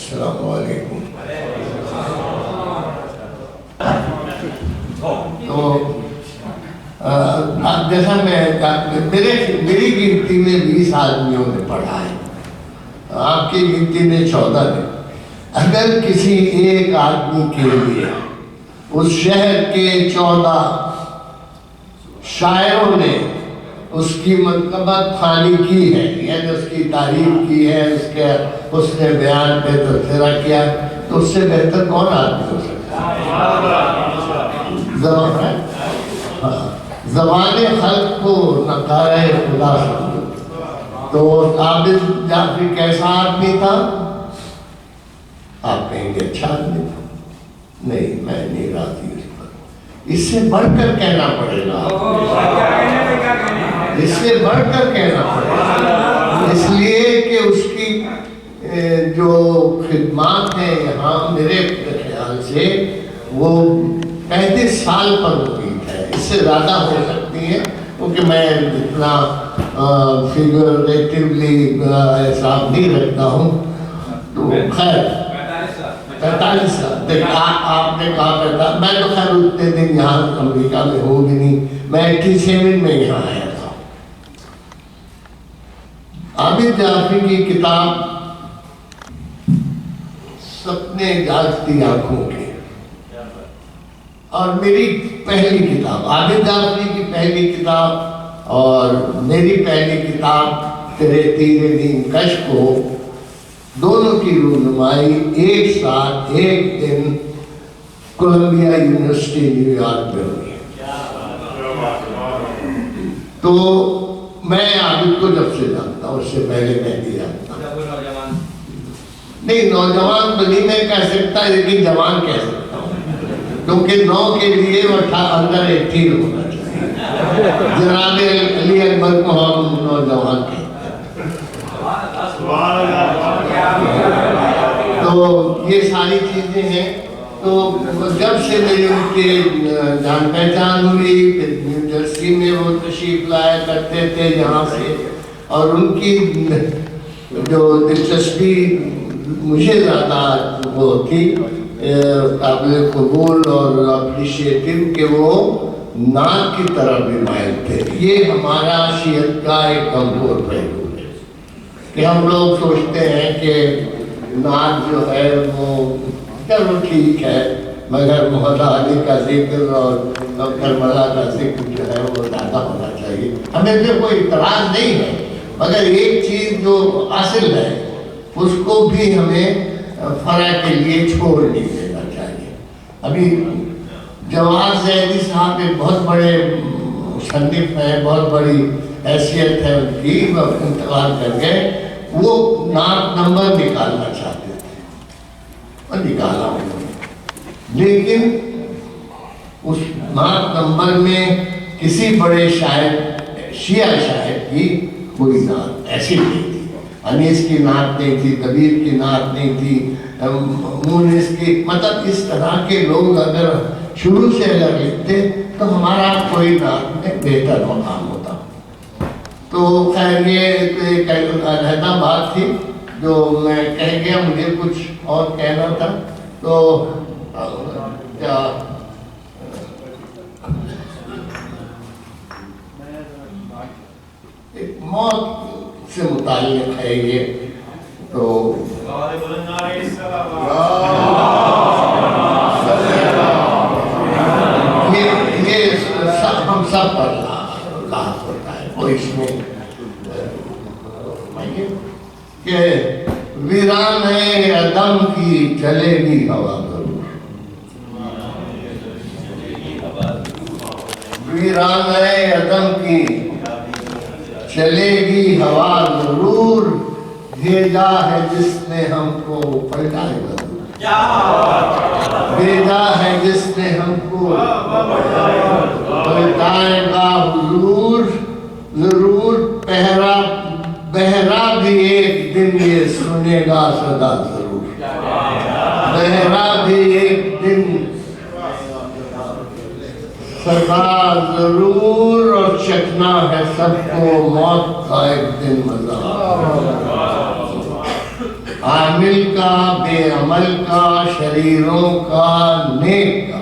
अस्सलामु अलैकुम। तो जैसा मेरी गिनती में 20 आदमियों ने पढ़ा है, आपकी गिनती में 14 ने। अगर किसी एक आदमी के लिए उस शहर के 14 शायरों ने उसकी मतलब खानी की है, यानी उसकी तारीफ की है, उसने बयान पे तबसरा किया, तो उससे बेहतर कौन आदमी हो सकता है? ज़बाने खल्क़ को नकारे खुदा समझो। तो आबिद जाफरी कैसा आदमी था? आप कहेंगे अच्छा आदमी था। नहीं, मैं नहीं राजी उस पर। इससे बढ़कर कहना पड़ेगा, इससे बढ़कर कहना पड़ेगा, इसलिए कि उसकी जो खिदमत है यहाँ मेरे ख्याल से वो 35 साल पर मुकीम है, इससे ज़्यादा हो सकती है, क्योंकि मैं इतना फिगरेटिवली हिसाब नहीं रखता हूँ। तो खैर 45 साल आपने कहा करता, मैं तो खैर उतने दिन यहाँ अमेरिका में हूँ भी नहीं, मैं 87 में यहाँ आया था। आबिद जाफरी की किताब सपने जागती आंखों के, और मेरी पहली किताब, आबिद जाफरी की पहली किताब और मेरी पहली किताब तेरे तीरे नीम कश को, दोनों की रूनुमाई एक साथ एक दिन कोलंबिया यूनिवर्सिटी न्यूयॉर्क में हुई। तो मैं आबिद को जब से जानता हूँ, उससे पहले मैं भी जानता हूँ। नहीं, नौजवान तो नहीं मैं कह सकता, लेकिन जवान कह सकता हूँ, क्योंकि 9 के लिए वो अंदर 18 होना चाहिए। जनाब अली अकबर को हम नौजवान कहते हैं। तो ये सारी चीजें हैं। तो जब से मेरी उनके जान पहचान हुई, फिर न्यू जर्सी में वो तशरीफ लाया करते थे यहाँ से, और उनकी जो दिलचस्पी मुझे ज़्यादा वो थी काबिल कबूल और अप्रिशिएटिव कि वो नात की तरफ भी मायल थे। ये हमारा शियत का एक कमजोर पहलू है कि हम लोग सोचते हैं कि नात जो है वो चलो ठीक है, मगर मौला अली का जिक्र और करबला का जिक्र जो है वो ज़्यादा होना चाहिए। हमें जो कोई इतराज़ नहीं है, मगर एक चीज़ जो असल है उसको भी हमें फरा के लिए छोड़ नहीं देना चाहिए। अभी जवाद ज़ैदी साहब एक बहुत बड़े मुसन्निफ़ हैं, बहुत बड़ी हैसियत है उनकी, वह इंतकाल कर गए। वो नात नंबर निकालना चाहते थे और निकाला उन्होंने, लेकिन उस नात नंबर में किसी बड़े शायर, शिया शायर की कोई नात ऐसी नहीं थी। अनीस की नात नहीं थी, कबीर की नात नहीं थी, मुनीस की, मतलब इस तरह के लोग अगर शुरू से अगर लिखते तो हमारा कोई नात में बेहतर मकाम होता। तो खैर ये एक अलहदा बात थी जो मैं कह गया, मुझे कुछ और कहना था। तो क्या एक मौत से मुताल्लिक़ है ये, तो ये हम सब पर लाभ होता है। वो इसमें कि वीराने अदम की चलेगी हवा जरूर, वीराने अदम की चलेगी हवा जरूर, भेजा है जिसने हमको पलटाएगा, भेजा है जिसने हमको पलटाएगा हुजूर जरूर, पहरा बहरा भी एक दिन ये सुनेगा सदा जरूर, बहरा भी एक दिन सदा जरूर, और चखना है सबको मौत का एक दिन मजा। आमिल का बेअमल का शरीरों का नेक का,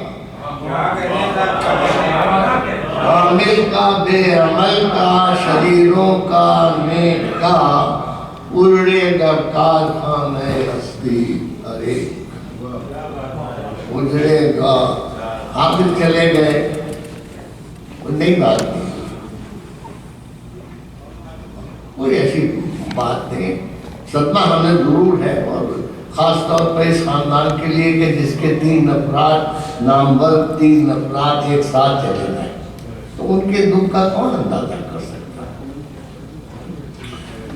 आमिल का बेअमल का शरीरों का नेक का, उड़ेगा कारखाने हस्ती अरे उजड़ेगा। आमिल चले गए, नई बात नहीं, कोई ऐसी बात नहीं। सदमा हमें जरूर है, और खास तौर पर इस खानदान के लिए कि जिसके 3 अफराद नामवर 3 अफराद एक साथ चले गए, तो उनके दुख का कौन अंदाजा कर सकता है।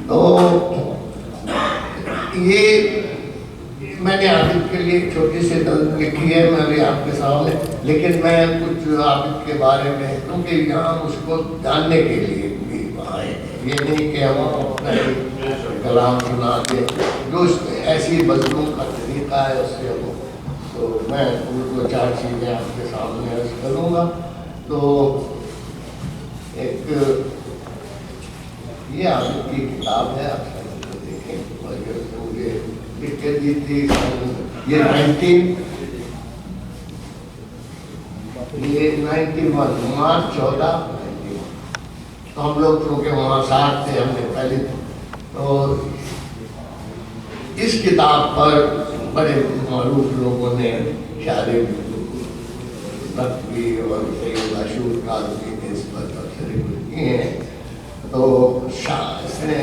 तो ये मैंने आबिद के लिए एक छोटी सी नज़म लिखी है, मैं भी आपके सामने, लेकिन मैं कुछ आबिद के बारे में, क्योंकि यहाँ उसको जानने के लिए भी आए, ये नहीं कि हम अपना कलाम सुनाते, जो ऐसी बज़लों का तरीका है उससे वो, तो मैं 2-4 चीज़ें आपके सामने अर्ज़ करूँगा। तो एक ये आबिद की किताब है, आप देखें, मुझे लिख के दी थी ये 91 मार्च 14। तो हम लोग क्योंकि वहाँ साथ थे, हमने पहले, तो इस किताब पर बड़े मारूफ लोगों ने शायरी नकवी और अशूर काज़मी ने इस पर तबसरे किए हैं। तो इसने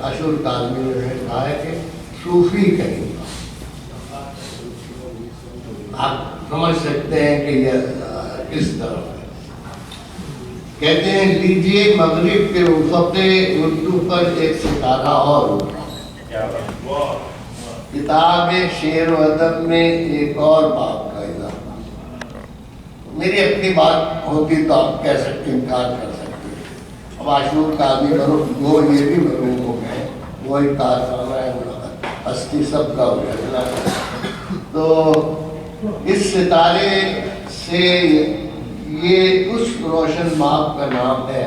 अशूर काज़मी ने कहा है कि सूफी कहीं, आप समझ सकते हैं कि यह किस तरह है। कहते हैं, लीजिए मगरिब के उफ़क़े उर्दू पर एक सितारा और उठा, किताब शेर व अदब में एक और बाब का इज़ाफ़ा। मेरी अपनी बात होती तो आप कह सकते, इनकार कर सकते। अब आशूर का आदमी वो ये भी मरूम हो गए, वो एक कारखाना है, हस्ती सब का उजड़ना। तो इस सितारे से ये उस रोशन बाब का नाम है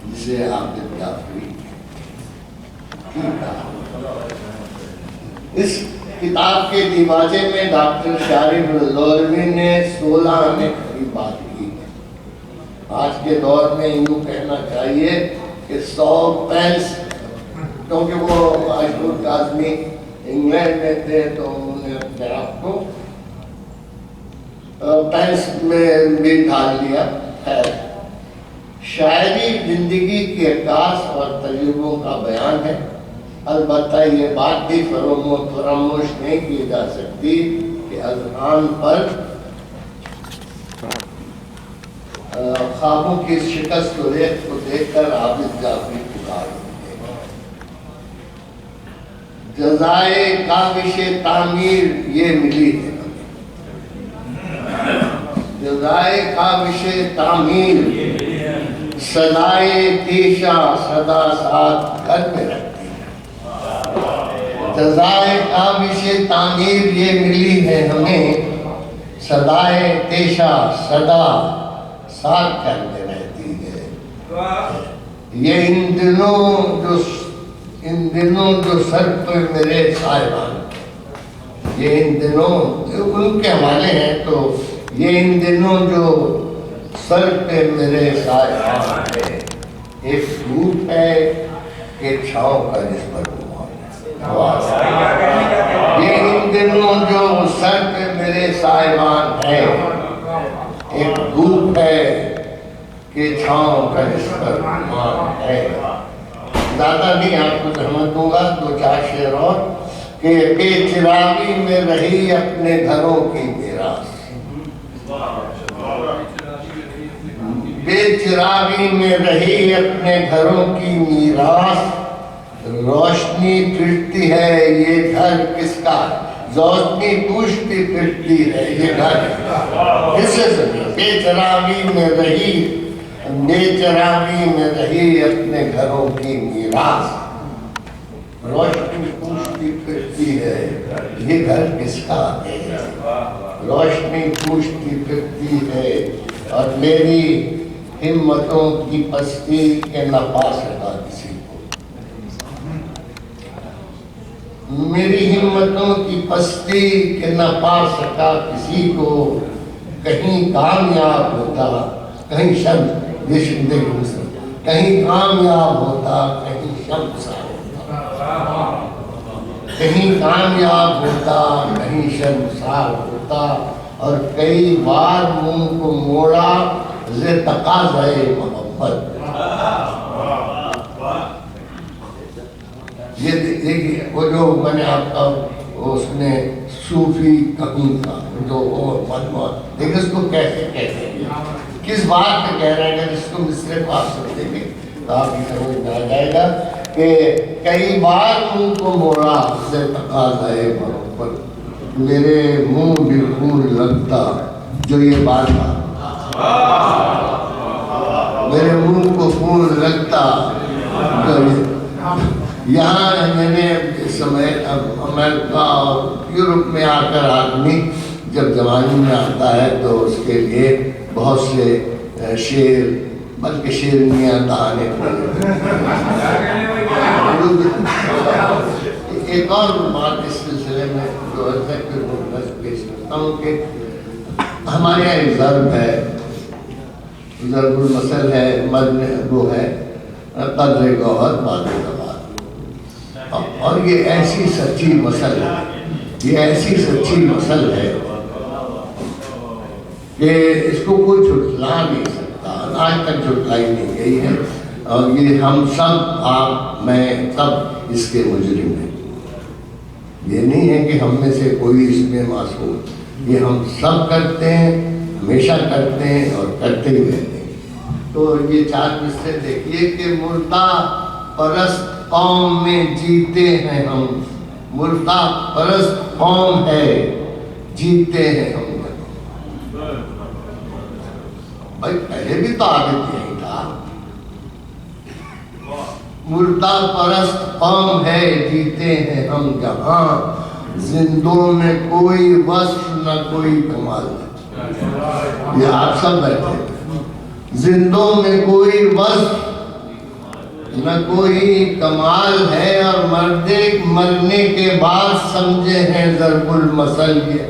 जिसे आबिद जाफरी इस किताब के दीवाजे में डॉक्टर शारिफ लौलवी ने 16 आने की बात की है। आज के दौर में यूँ कहना चाहिए कि 100 पेंस, क्योंकि वो अशूर काज़मी इंग्लैंड में थे, तो उन्होंने अपने आप को पेंस में भी ढाल लिया। है शायरी जिंदगी की अक्कास और तजुर्बों का बयान है। अलबत्ता ये बात भी फरामोश नहीं की जा सकती कि अज़हान पर ख्वाबों की शिकस्त को देखकर आबिद जाफरी पुकार उठे। जज़ाए काबिशे तामीर ये मिली है, जज़ाए काबिशे तामीर सदाए तीशा सदा साथ घर में रखती है। जज़ाए काबिशे तामीर ये मिली है हमें, सदाए तीशा सदा साथ घर में रहती है। ये इन दिनों जो सर पर मेरे साहिबान, ये इन दिनों उनके हवाले हैं, तो ये इन दिनों जो सर पे मेरे साहिबान है, एक धूप है कि छाँव का जिस पर ये इन दिनों जो सर पे मेरे साहिबान है, एक धूप है कि छाँव का जिस पर है। ज़्यादा नहीं आपको जहमत दूंगा, 2-4 शेर और कि बेचिरागी में रही अपने घरों की मीरास, बेचिरागी में रही अपने घरों की मीरास, रोशनी फिरती है ये घर किसका, रोशनी पूछती फिरती है ये घर किससे। बेचिरागी में रही, बेचिरागी में रही अपने घरों की मीरास, रोशनी पूछती फिरती है ये घर किसका है, रोशनी पूछती फिरती है और मेरी हिम्मतों की पस्ती के न पा सका किसी को। मेरी हिम्मतों की पस्ती कि न पा सका किसी को, कहीं कामयाब होता कहीं शब्द, ये जिंदगी कहीं कामयाब होता कहीं शर्मसार होता, कहीं कामयाब होता कहीं शर्मसार होता, और कई बार मुंह को मोड़ा जे तकाज़े मोहब्बत। ये देखिए वो जो मैंने आपका उसने सूफी कहीं का जो मजमूआ देखिए उसको कैसे कहते हैं, किस बात पे कह रहे हैं। अगर इसको मिसरे को आप समझेंगे तो आपकी समझ में आ जाएगा कि कई बार मुंह को मोड़ा से तकाज़े मोहब्बत, मेरे मुंह बिल्कुल लगता जो ये बात मेरे मुंह को फूल लगता जो यहाँ मैंने इस समय अब अमेरिका और यूरोप में आकर आदमी जब जवानी में आता है तो उसके लिए बहुत से शेर बल्कि शेरनियाँ कहानी। एक और बात इस सिलसिले में जो है पेश करता हूँ कि हमारे यहाँ एक ज़र्ब है, ज़र्बुल मसल है, मर्न वो है कद्र गौहर बादल दबार, और ये ऐसी सच्ची मसल है, ये ऐसी सच्ची मसल है कि इसको कोई झुठला नहीं सकता, आज तक झुठलाई नहीं गई है। और ये हम सब आप मैं सब इसके मुजरिम हैं। ये नहीं है कि हम में से कोई इसमें मासूम, ये हम सब करते हैं, हमेशा करते हैं और करते ही रहते हैं। तो ये चार मिसरे देखिए कि मुर्दा परस्त कौम में जीते हैं हम, मुर्दा परस्त कौम है जीते हैं हम। भाई पहले भी तो आदत यही था, मुर्दा परस्त कौम है जीते हैं हम, जहां जिंदों में कोई वस्फ न कोई कमाल। ये आप सब बैठे, जिंदों में कोई वस्फ न कोई कमाल है, और मरने के बाद समझे हैं ज़र्बुल मसल, ये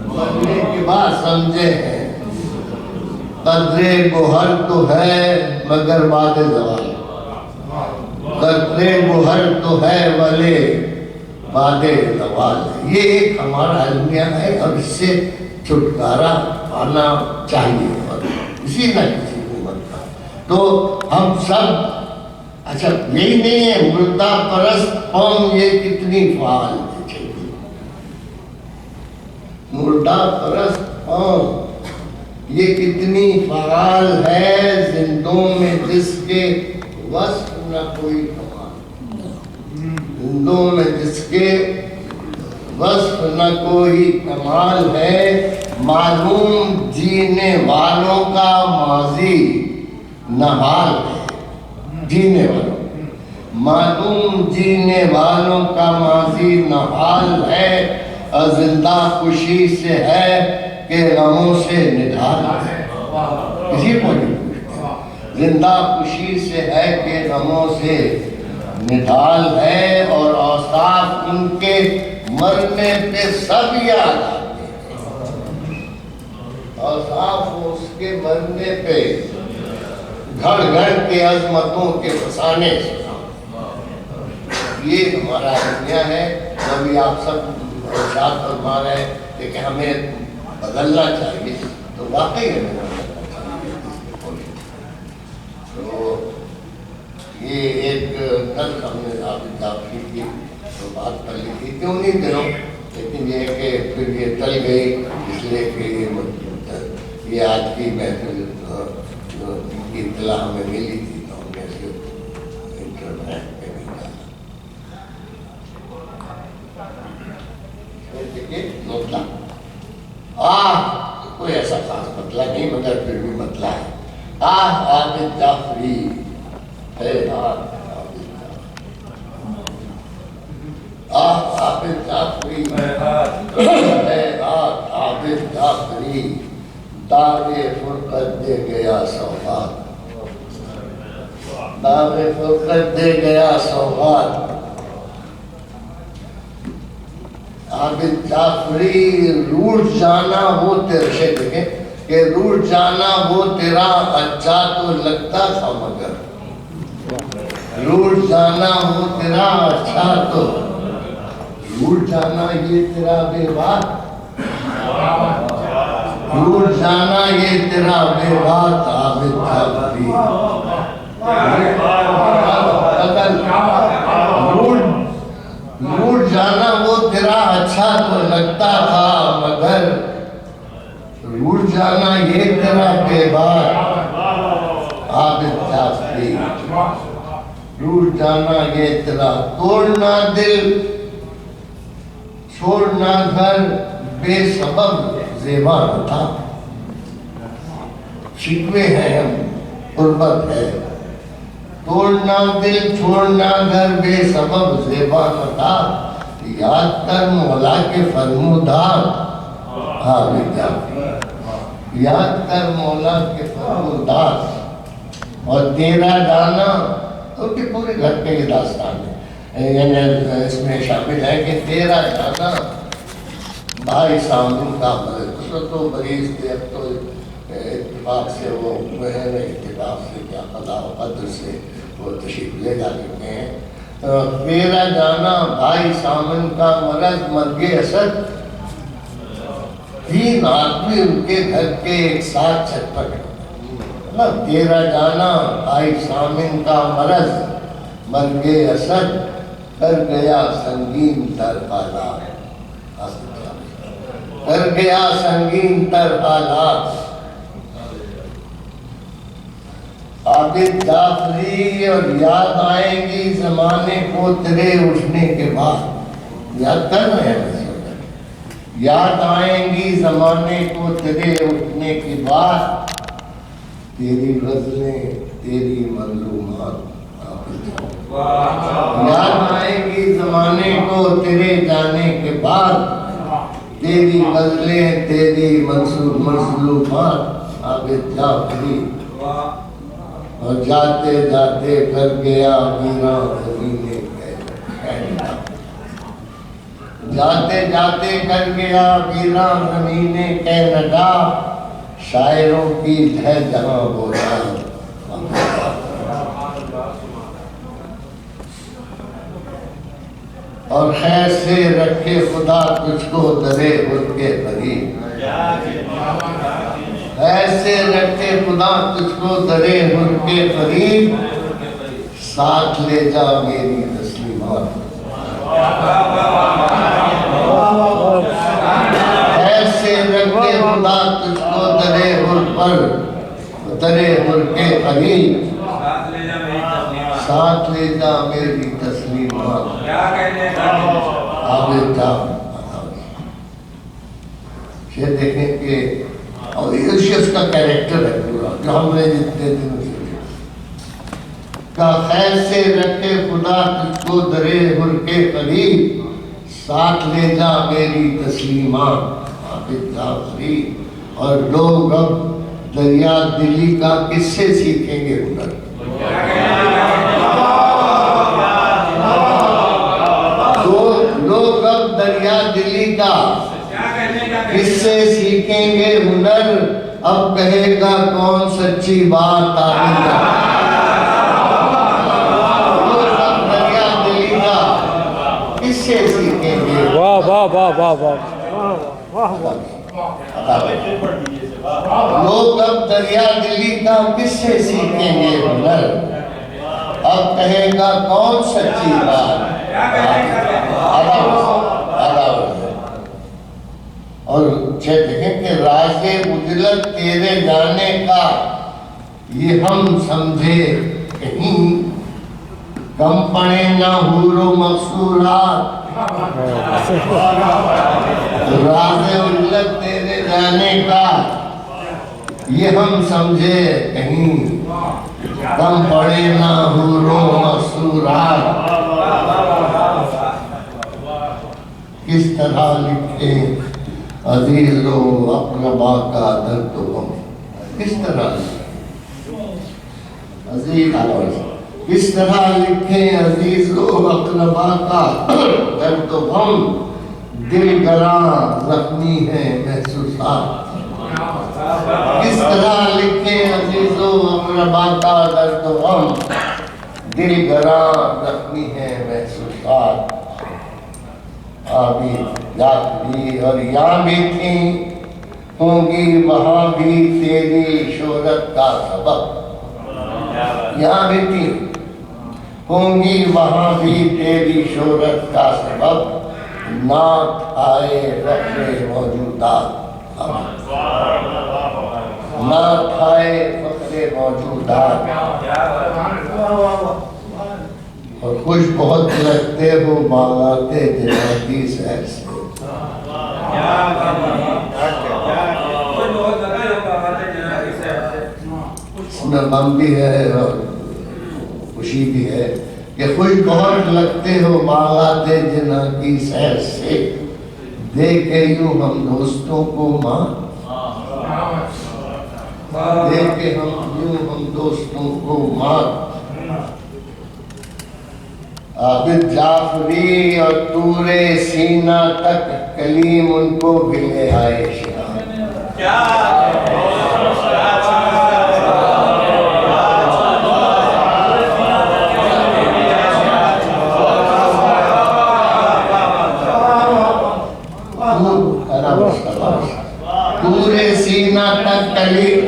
मरने के बाद समझे हैं कद्रे गोहर तो है मगर वादे ज़वाल, कद्रे गोहर तो है वाले वादे ज़वाल। ये एक हमारा अलमिया है और इससे छुटकारा पाना चाहिए और किसी न किसी उम्र का। तो हम सब अच्छा यही नहीं है, मुर्दा परस्त कौम ये कितनी फाल है, मुर्दा परस्त कौम ये कितनी फाल है, जिंदों में जिसके वस्फ न कोई कमाल, जिंदों में जिसके वस्फ न कोई कमाल है। मालूम जीने वालों का माजी नहाल है, जीने वालों मालूम जीने वालों का माजी नहाल है, और जिंदा खुशी से है के गमों से निढाल है। इसी को जिंदा खुशी से है के गमों से निढाल है, और औसाफ उनके मरने पे सब याद आते हैं, औसाफ उसके मरने पे घर घर के अजमतों के फसाने से। ये हमारा दुनिया है, अभी आप सब साथ फरमा रहे हैं कि हमें बदलना चाहिए, तो वाकई हमें बदलना चाहिए। तो ये एक नज़्म हमने आपकी की तो बात कर ली थी क्यों नहीं दिनों, लेकिन ये कि फिर ये चल गई, इसलिए कि ये आज की महफिल की इत्तला हमें मिली थी तो हमने इसे इंटरनेट पे भी डाला। मतला कोई ऐसा खास मतला नहीं, मगर फिर भी मतला है। आबिद जाफरी है, आबिद जाफरी है, आबिद जाफरी दावे फुरकत दे गया सौगात, दावे फुरकत दे गया सौगात, आबिद जाफरी, रूठ जाना वो तेरे से देखे कि रूठ जाना वो तेरा अच्छा तो लगता था मगर, रूठ जाना वो तेरा अच्छा तो, रूठ जाना ये तेरा बेबाक, रूठ जाना ये तेरा बेबाक आबिद जाफरी। रूठ जाना वो तेरा अच्छा तो लगता था मगर, रूठ जाना ये तेरा बेबाक आबिद जाफरी। रूठ जाना ये तेरा, तोड़ना दिल छोड़ना घर बेसबब ज़ेबा न था। शिकवे हैं हम, गुर्बत है, तोड़ना दिल छोड़ना घर बेसबब ज़ेबा न था। याद कर मौला के फरमूदार आबिद जाफरी, याद कर मौला के फरमूदार। और तेरा जाना तो कि पूरे घर पे ये दास्तान है, यानी इसमें शामिल है कि तेरा जाना भाई सामने का मदद तो मरीज थे, अब तो इत्तेफाक से वो है ना, इत्तेफाक से क्या कदा कद्र से वो तशरीफ ले जा चुके हैं। तेरा जाना भाई सामन का मरज मर्गे असद, 3 आदमी उनके घर के एक साथ छटपट। मतलब तेरा जाना भाई सामिन का मरज मर्गे असद, कर गया संगीन तर हालात, कर गया संगीन तर हालात। आबिद जाफरी, और याद आएंगी जमाने को तेरे उठने के बाद, याद कर रहे हैं, याद आएंगी जमाने को तेरे उठने के बाद, तेरी गज़लें तेरी मंजूमात। याद आएंगी जमाने को तेरे जाने के बाद, तेरी गज़लें तेरी मंजूमात आबिद जाफरी। और जाते जाते कर गया मीरा ज़मीने कहना, जाते जाते कर गया मीरा ज़मीने कहना, शायरों की है जहाँ बोला। और खैर से रखे खुदा तुझको दरे उनके करीब, ऐसे रखे खुदा तुझको दरे उनके करीब, साथ ले जा मेरी तस्लीमात। ऐसे रखे खुदा तुझको दरे उनके करीब, साथ ले जा मेरी तस्लीमात। आबिद जाफरी ये देखें कि, और ये उसका कैरेक्टर है पूरा जो हमने जितने दिनों से का, खैर से रखे खुदा तुझको दरे हुर के करीब, साथ ले जा मेरी तस्लीमात। आबिद जाफरी। और लोग अब दरिया दिली का किससे सीखेंगे हुनर, तो लोग अब दरिया दिली का किससे सीखेंगे हुनर, अब कहेगा कौन सच्ची बात आबिद जाफरी। दरिया दिली का किससे सीखेंगे, वाह वाह वाह वाह वाह वाह। लोग अब दरिया दिली का किससे सीखेंगे हुनर, अब कहेगा कौन सच्ची बात। और देखें कि राज़े उजलत तेरे जाने का, ये हम समझे कहीं कम पड़े ना हूरो मकसूरात। राज़े उजलत तेरे जाने का, ये हम समझे कहीं कम पड़े ना हूरो मकसूरात। किस तरह लिखे अजीज़ो अक़रबा का दर्द गम, किस तरह अजीज़ किस तरह लिखे अजीज़ो अक़रबा का दर्द गम, दिल गरां जख्मी है महसूसात। किस तरह लिखे अजीजो अक़रबा का दर्द गम, दिल गरां जख्मी है महसूसात। आबिद जाफरी और यहाँ भी थी, होंगी वहाँ भी तेरी शोहरत का सबब। यहाँ भी थी, होंगी वहाँ भी तेरी शोहरत का सबब, ना आए फख्रे मौजूदात, ना खाए फख्रे मौजूदात। और खुश बहुत लगते हो बागाते जनाती सैर से। इसमें गम भी है और खुशी भी है कि खुश बहुत लगते हो बागाते जनाती सैर से, देखे यूं हम दोस्तों को माँ, देखे हम दोस्तों को माँ। आबिद जाफरी और तूरे सीना तक कलीम उनको भी ले आए तूरे सीना तक कलीम,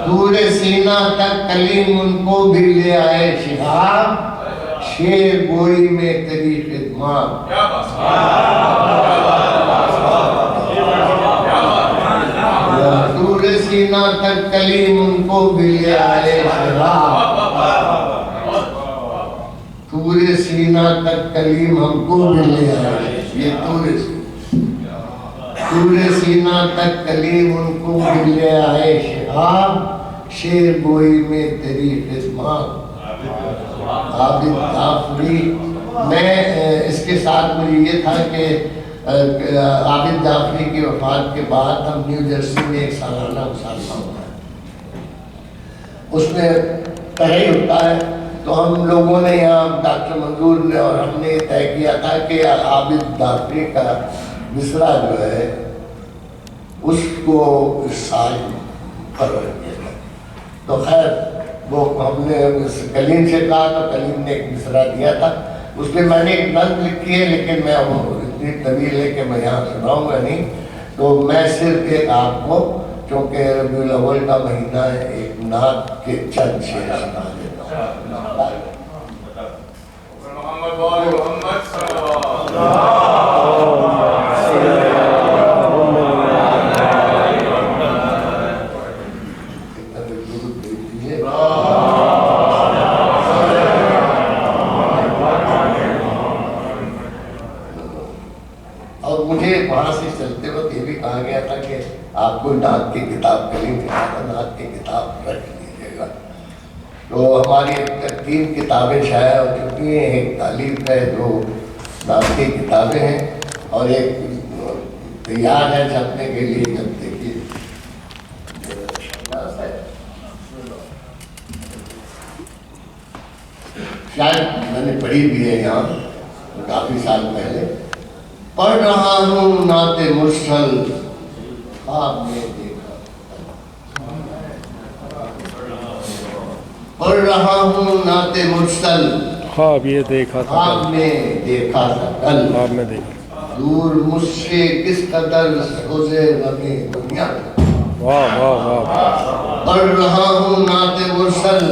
तूरे सीना तक कलीम उनको भी ले आए शिहाब, शेर गोई में तेरी खिदमत। तूरे सीना तक कलीम उनको भी ले आए शिहाब, तूरे सीना तक कलीम हमको भी ले आए। ये तूरे सीना तक कलीम उनको भी ले आए शिहाब, शेर गोई में तेरी खिदमत। आबिद जाफरी, मैं इसके साथ मुझे ये था कि आबिद जाफरी की वफात के बाद हम न्यू जर्सी में एक सालाना मुसाफा होता है, उसमें तय होता है। तो हम लोगों ने यहाँ डॉक्टर मंजूर ने और हमने तय किया था कि आबिद जाफरी का मिसरा जो है उसको इस साल फरवरी में, तो खैर वो हमने कलीम से कहा तो कलीम ने एक मिसरा दिया था, उस पर मैंने एक नज़्म लिखी है, लेकिन मैं वो इतनी तवील है कि मैं यहाँ सुनाऊंगा नहीं। तो मैं सिर्फ एक आपको, क्योंकि रबीउल अव्वल का महीना है, एक नात के चंद शेर सुना देता हूँ। और मुझे वहाँ से चलते वक्त ये भी कहा गया था कि आपको नात की किताब कलीम नात की किताब रख लीजिएगा। तो हमारी अब तक 3 किताबें शाया हो चुकी हैं, एक तालीफ है, 2 नात की किताबें हैं और एक तैयार है छपने के लिए। जब देखिए शायद मैंने पढ़ी भी है यहाँ काफ़ी साल पहले। पढ़ रहा हूँ नाते मुरसल ख्वाब में देखा, पढ़ रहा हूँ नाते मुरसल ख्वाब ये देखा था, ख्वाब में देखा था कल, ख्वाब में देखा। दूर मुझसे किस कदर सोजे लगे दुनिया। वाह वाह वाह। पढ़ रहा हूँ नाते मुरसल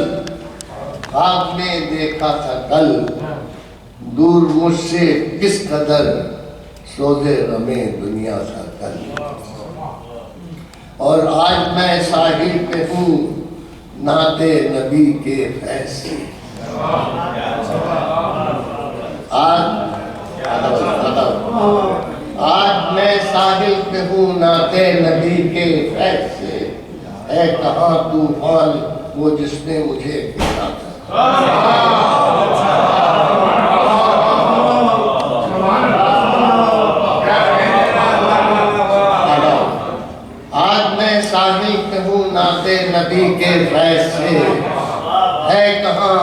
ख्वाब में देखा था कल, दूर मुझसे किस कदर सोजे रमे दुनिया सा कल। और आज मैं साहिल पे हूँ नाते नबी के फैसले। आज मैं साहिल पे हूँ नाते नबी के फैसले, है कहाँ तूफान वो जिसने मुझे घेरा था। साहिल कहूँ नाते नबी के फैसले, है कहाँ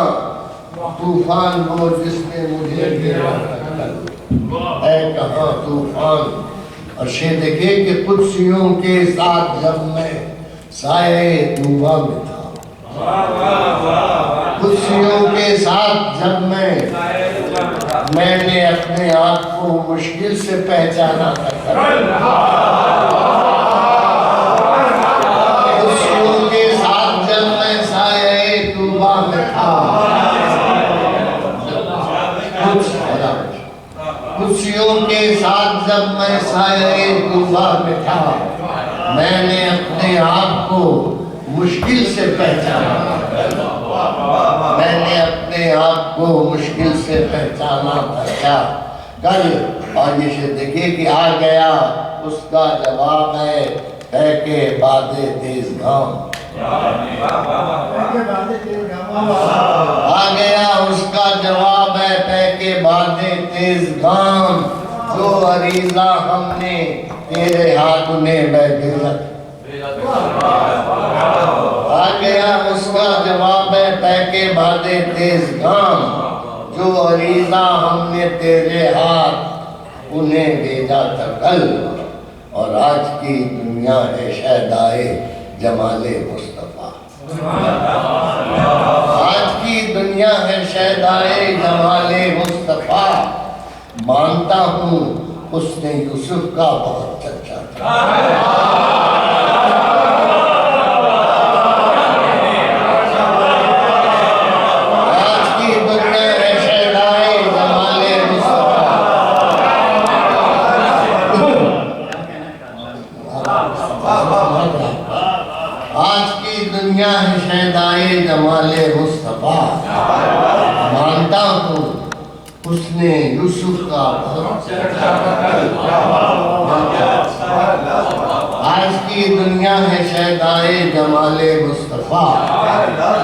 तूफान वो जिसने मुझे घेरा था कल, है कहाँ तूफान। और शेर देखिए कि कुर्सियों के साथ जब मैं साये तूबा में था, कुर्सियों के साथ जब मैंने अपने आप को मुश्किल से पहचाना था। कुर्सियों के साथ जब मैं साये तूबा में था, कुर्सियों के साथ जब मैं साये तूबा में था, मैंने अपने आप को मुश्किल से पहचाना, मैंने अपने आप को मुश्किल से पहचाना था कल। और ये शेर देखिए कि आ गया उसका जवाब है के बादे तेज घाम। आ गया उसका जवाब है के बादे तेज घाम, जो अरीजा हमने तेरे हाथ में भेजा। आ गया उसका जवाब है के बादे तेज घाम, जो अरीजा हमने तेरे हाथ उन्हें भेजा था कल। और आज की दुनिया है शहदाए जमाले मुस्तफा। आज की दुनिया है शहदाए जमाले मुस्तफा। मानता हूँ उसने यूसुफ का बहुत चर्चा था। दुनिया है शहदाए जमाले मुस्तफा। मानता हूँ उसने यूसुफ का आज की दुनिया है शहदाए जमाले मुस्तफा।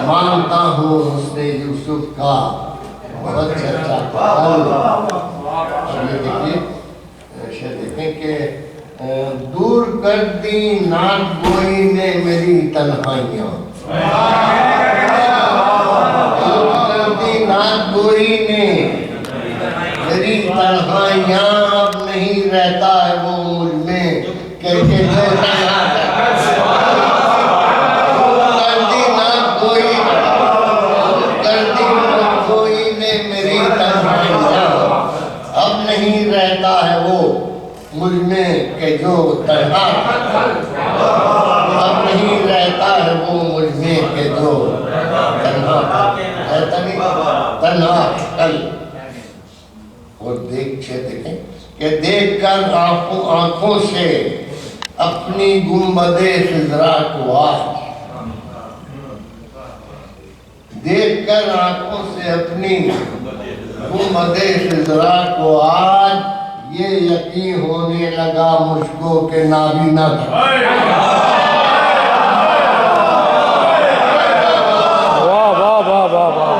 मानता हूँ उसने यूसुफ का बहुत चर्चा। देखें कि दूर कर दी नाथ गोई ने मेरी तन्हाइयाँ, दूर कर दी नाथ गोई ने मेरी तन्हाइयाँ। अब नहीं रहता है वो मुझ में कैसे जो कर दी नाथ गोई, कर दी नाथ गोई ने मेरी तन्हाइयाँ। अब नहीं रहता है वो मुझ में के जो तन्हा, अब नहीं रहता है वो मुझ में के जो तन्हा तन्हा कल। और देखें कि देख कर आंखों से अपनी गुंबदे फिजरा को आज, देख कर आंखों से अपनी गुंबदे फिजरा को आज, ये यकीन होने लगा मुझको के नाबीना था। वाह वाह वाह वाह वाह।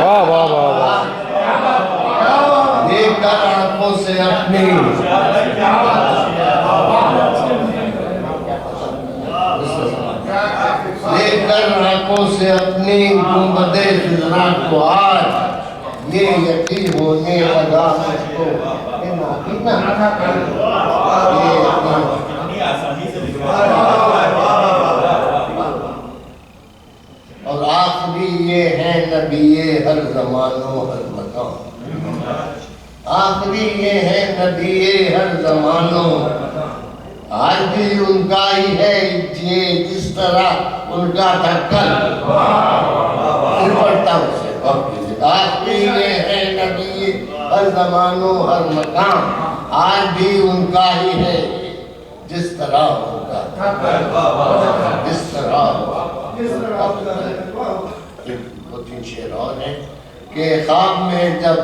वाह वाह वाह वाह। देखकर आंखों से अपनी देखकर आंखों से अपनी गुंबदे फिजरा को आज, ये यकीन होने लगा मुझको और आखिरी ये है नबीए हर जमानो हर मकान। आखिरी ये है नबीए हर जमानो, आज भी उनका ही है ये जिस तरह उनका था कल। आखिरी ये है नबी हर जमानो हर मकान, आज भी उनका ही है जिस तरह उनका जिस तरह। दो तीन शेर और हैं कि ख्वाब में जब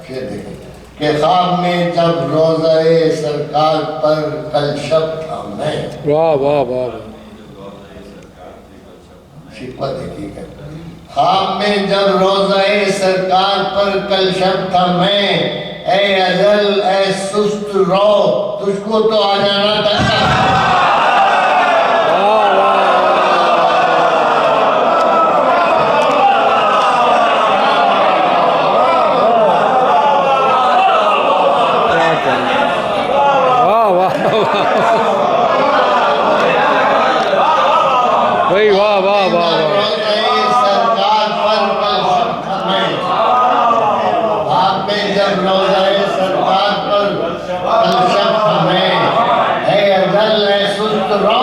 शेर देखें कि ख्वाब में जब रोज़े सरकार पर कल शब था मैं। वाह वाह वाह। शिकवा देखिएगा, ख्वाब में जब रोज़े सरकार पर कल शब था मैं, ऐ अजल ऐ सुस्त रो तुझको तो आ जाना था। जब रोज़ाए सरकार पर कल शब हमें है अजल है सुस्त रो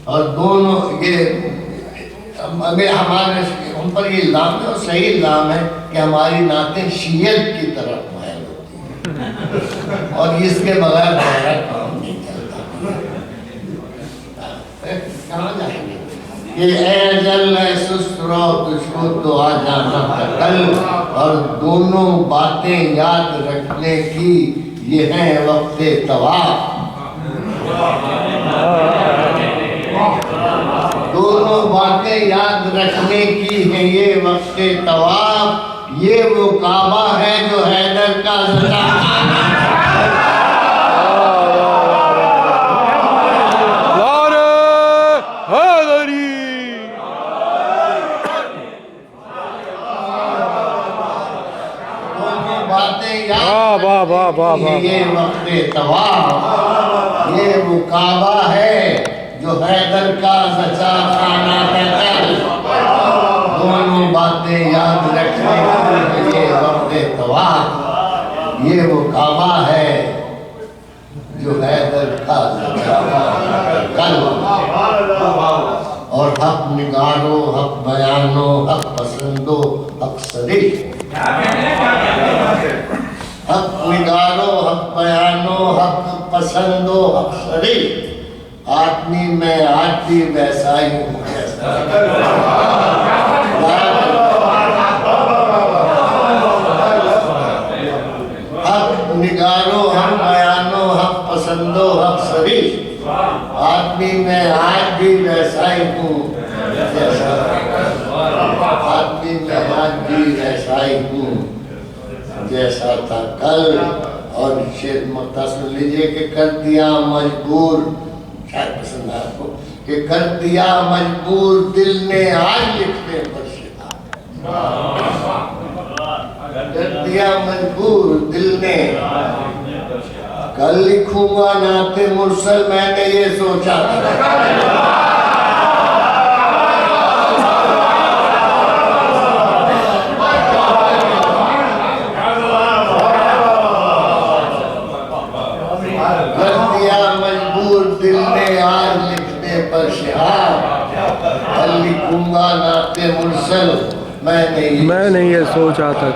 और दोनों ये अगर हमारे हम पर ये इल्ज़ाम है और सही इल्ज़ाम है कि हमारी नातें शीयत की तरफ मायल होती हैं और इसके बगैर हमारा काम नहीं चलता। कहाँ जाएंगे ये अजल है सुस्त रो तुझको तो आ जाना कल और दोनों बातें याद रखने की ये है वक्ते तवाफ। दोनों बातें याद रखने की है ये वक्ते तवाफ। ये वो काबा है जो हैदर का ये वक्ते तवाफ ये वो काबा है जो हैदर का सच्चा खाना है। दोनों बातें याद रखने की ये वक्ते तवाफ ये वो काबा है जो हैदर का सच्चा कल और हक निगारो हक बयानो हक पसंदो हक सरिश। हक निगारो हक बयानो हक पसंदो हक सरिश। आदमी में आज भी वैसा ही हूँ हक निगारो हक बयानो हक पसंदो हक सरिश। आदमी में आज भी वैसा ही हूँ आदमी में आज भी वैसा ही हूँ जैसा था कल। और शेर मक्ता सुन लीजिए कि कर दिया मजबूर, शायद पसंद है आपको, कि कर दिया मजबूर दिल ने आज लिखने पर शिका। कर दिया मजबूर दिल ने कल लिखूंगा नाते मुरसल मैंने ये सोचा था। दिल ने आज लिखने पर शिहार लिखूंगा नाते मुरसल मैंने ये सोचा था।